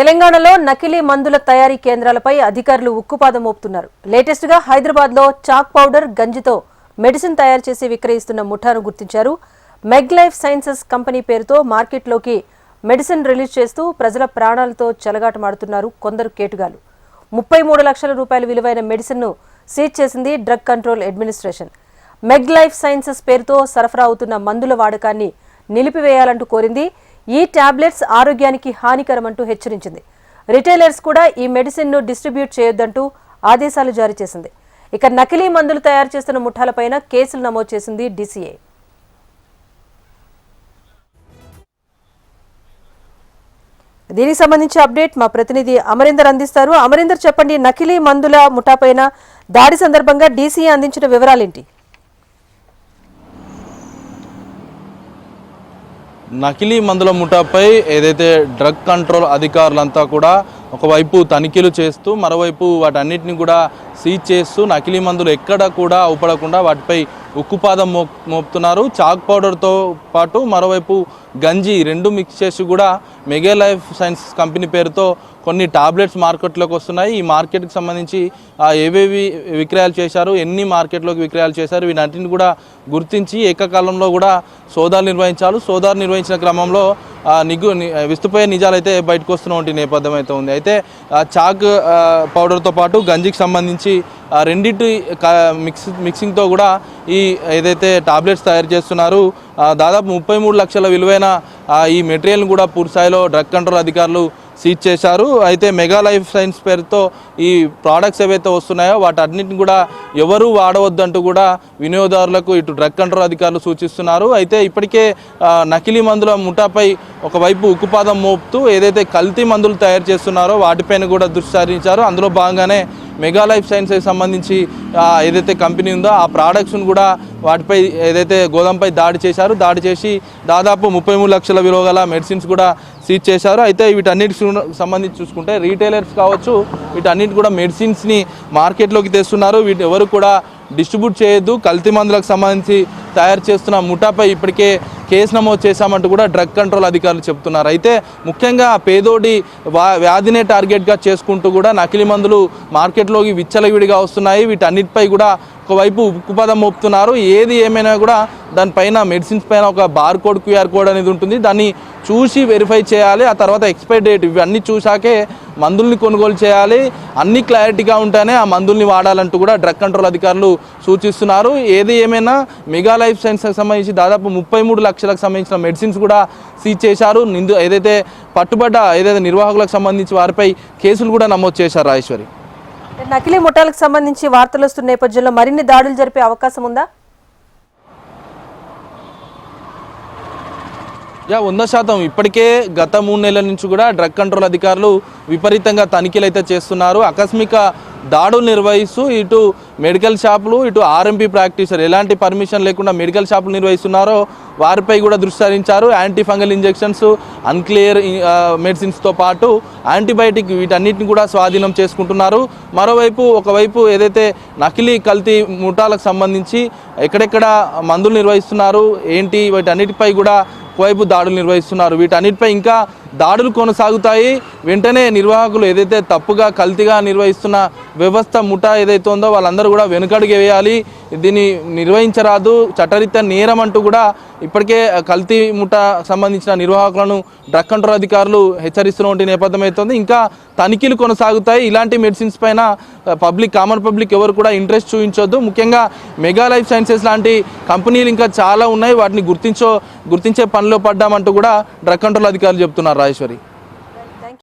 తెలంగాణలో నకిలీ మందుల తయారీ కేంద్రాలపై అధికారులు ఉక్కుపాదం మోపుతున్నారు. లేటెస్ట్ గా హైదరాబాద్ లో చాక్ పౌడర్ గంజితో మెడిసిన్ తయారు చేసి విక్రయిస్తున్న ముఠాను గుర్తించారు. మెగ్ లైఫ్ సైన్సెస్ కంపెనీ పేరుతో మార్కెట్లోకి మెడిసిన్ రిలీజ్ చేస్తూ ప్రజల ప్రాణాలతో చెలగాటమాడుతున్నారు కొందరు కేటుగాలు. 33 లక్షల రూపాయల విలువైన మెడిసిన్ ను సీజ్ చేసింది drug control administration. మెగ్ life sciences పేరుతో సరఫరా అవుతున్న మందుల వాడకాన్ని నిలిపివేయాలంటూ కోరింది. ఈ టాబ్లెట్స్ ఆరోగ్యానికి హానికరమంటూ హెచ్చరించింది. రిటైలర్స్ కూడా ఈ మెడిసిన్ ను డిస్ట్రిబ్యూట్ చేయొద్దంటూ ఆదేశాలు జారీ చేసింది. ఇక నకిలీ మందులు తయారు చేస్తున్న ముఠాలపైన కేసులు నమోదు చేసింది డీసీఏ. దీనికి సంబంధించి అప్డేట్ మా ప్రతినిధి అమరీందర్ అందిస్తారు. అమరీందర్, చెప్పండి, నకిలీ మందుల ముఠాపైన దాడి సందర్భంగా డీసీఏ అందించిన వివరాలేంటి? నకిలీ మందుల ముఠాపై ఏదైతే డ్రగ్ కంట్రోల్ అధికారులంతా కూడా ఒకవైపు తనిఖీలు చేస్తూ మరోవైపు వాటన్నిటిని కూడా సీజ్ చేస్తూ నకిలీ మందులు ఎక్కడ కూడా అవుపడకుండా వాటిపై ఉక్కుపాదం మోపుతున్నారు. చాక్ పౌడర్తో పాటు మరోవైపు గంజి రెండు మిక్స్ చేసి కూడా మెగా లైఫ్ సైన్స్ కంపెనీ పేరుతో కొన్ని టాబ్లెట్స్ మార్కెట్లోకి వస్తున్నాయి. ఈ మార్కెట్కి సంబంధించి ఏవేవి విక్రయాలు చేశారు, ఎన్ని మార్కెట్లోకి విక్రయాలు చేశారు, వీటన్నింటిని కూడా గుర్తించి ఏకకాలంలో కూడా సోదాలు నిర్వహించారు. సోదాలు నిర్వహించిన క్రమంలో విస్తుపోయే నిజాలు అయితే బయటకు వస్తున్న నేపథ్యం అయితే ఉంది. అయితే చాక్ పౌడర్తో పాటు గంజికి సంబంధించి రెండింటి మిక్సింగ్తో కూడా ఈ ఏదైతే టాబ్లెట్స్ తయారు చేస్తున్నారు, దాదాపు 33 లక్షల విలువైన ఈ మెటీరియల్ని కూడా పూర్తిస్థాయిలో డ్రగ్ కంట్రోల్ అధికారులు సీజ్ చేశారు. అయితే మెగా లైఫ్ సైన్స్ పేరుతో ఈ ప్రోడక్ట్స్ ఏవైతే వస్తున్నాయో వాటన్నిటిని కూడా ఎవరు వాడవద్దంటూ కూడా వినియోగదారులకు ఇటు డ్రగ్ కంట్రోల్ అధికారులు సూచిస్తున్నారు. అయితే ఇప్పటికే నకిలీ మందుల ముఠాపై ఒకవైపు ఉక్కుపాదం మోపుతూ ఏదైతే కల్తీ మందులు తయారు చేస్తున్నారో వాటిపైన కూడా దృష్టి సారించారు. అందులో భాగంగానే మెగా లైఫ్ సైన్స్కి సంబంధించి ఏదైతే కంపెనీ ఉందో ఆ ప్రోడక్ట్స్ను కూడా వాటిపై ఏదైతే గోదాంపై దాడి చేశారు. దాడి చేసి దాదాపు 33 లక్షల విలువ గల మెడిసిన్స్ కూడా సీజ్ చేశారు. అయితే వీటన్నిటికి సంబంధించి చూసుకుంటే రీటైలర్స్ కావచ్చు, వీటన్నిటి కూడా మెడిసిన్స్ని మార్కెట్లోకి తెస్తున్నారు. వీటి ఎవరు కూడా డిస్ట్రిబ్యూట్ చేయొద్దు, కల్తీ మందులకు సంబంధించి తయారు చేస్తున్న ముఠాపై ఇప్పటికే కేసు నమోదు చేశామంటూ కూడా డ్రగ్ కంట్రోల్ అధికారులు చెప్తున్నారు. అయితే ముఖ్యంగా పేదోడి వ్యాధినే టార్గెట్గా చేసుకుంటూ కూడా నకిలీ మందులు మార్కెట్లోకి విచ్చలవిడిగా వస్తున్నాయి. వీటన్నిటిపై కూడా ఒకవైపు ఉక్కుపదం మోపుతున్నారు. ఏది ఏమైనా కూడా దానిపైన మెడిసిన్స్ పైన ఒక బార్కోడ్, క్యూఆర్ కోడ్ అనేది ఉంటుంది. దాన్ని చూసి వెరిఫై చేయాలి. ఆ తర్వాత ఎక్స్పైరీ డేట్ ఇవన్నీ చూశాకే మందుల్ని కొనుగోలు చేయాలి. అన్ని క్లారిటీగా ఉంటేనే ఆ మందుల్ని వాడాలంటూ కూడా డ్రగ్ కంట్రోల్ అధికారులు సూచిస్తున్నారు. ఏది ఏమైనా మెగా లైఫ్ సైన్స్కి సంబంధించి దాదాపు 33 లక్షలకు సంబంధించిన మెడిసిన్స్ కూడా సీజ్ చేశారు. ఏదైతే పట్టుబడ్డ ఏదైతే నిర్వాహకులకు సంబంధించి వారిపై కేసులు కూడా నమోదు చేశారు. రాజేశ్వరి, నకిలీ ముఠాలకు సంబంధించి వార్తలు వస్తున్న నేపథ్యంలో మరిన్ని దాడులు జరిపే అవకాశం ఉందా? 100%. ఇప్పటికే గత 3 నెలల నుంచి కూడా డ్రగ్ కంట్రోల్ అధికారులు విపరీతంగా తనిఖీలు అయితే చేస్తున్నారు. ఆకస్మిక దాడులు నిర్వహిస్తూ ఇటు మెడికల్ షాపులు, ఇటు ఆర్ఎంపీ ప్రాక్టీషనర్ ఎలాంటి పర్మిషన్ లేకుండా మెడికల్ షాపులు నిర్వహిస్తున్నారో వారిపై కూడా దృష్టి సారించారు. యాంటీ ఫంగల్ ఇంజెక్షన్స్, అన్క్లియర్ మెడిసిన్స్తో పాటు యాంటీబయాటిక్ వీటన్నిటిని కూడా స్వాధీనం చేసుకుంటున్నారు. మరోవైపు ఒకవైపు ఏదైతే నకిలీ కల్తీ ముఠాలకు సంబంధించి ఎక్కడెక్కడ మందులు నిర్వహిస్తున్నారు ఏంటి వీటన్నిటిపై కూడా ఒకవైపు దాడులు నిర్వహిస్తున్నారు. వీటన్నిటిపై ఇంకా దాడులు కొనసాగుతాయి. వెంటనే నిర్వాహకులు ఏదైతే తప్పుగా కల్తీగా నిర్వహిస్తున్న వ్యవస్థ ముఠా ఏదైతే ఉందో వాళ్ళందరూ కూడా వెనుకడుగు వేయాలి. దీన్ని నిర్వహించరాదు, చట్టరీత్యా నేరం అంటూ కూడా ఇప్పటికే కల్తీ ముఠా సంబంధించిన నిర్వాహకులను డ్రగ్ కంట్రోల్ అధికారులు హెచ్చరిస్తున్న నేపథ్యం అవుతుంది. ఇంకా తనిఖీలు కొనసాగుతాయి. ఇలాంటి మెడిసిన్స్ పైన కామన్ పబ్లిక్ ఎవరు కూడా ఇంట్రెస్ట్ చూపించొద్దు. ముఖ్యంగా మెగా లైఫ్ సైన్సెస్ లాంటి కంపెనీలు ఇంకా చాలా ఉన్నాయి. వాటిని గుర్తించే పనిలో పడ్డామంటూ కూడా డ్రగ్ కంట్రోల్ అధికారులు చెప్తున్నారు. రాజేశ్వరి.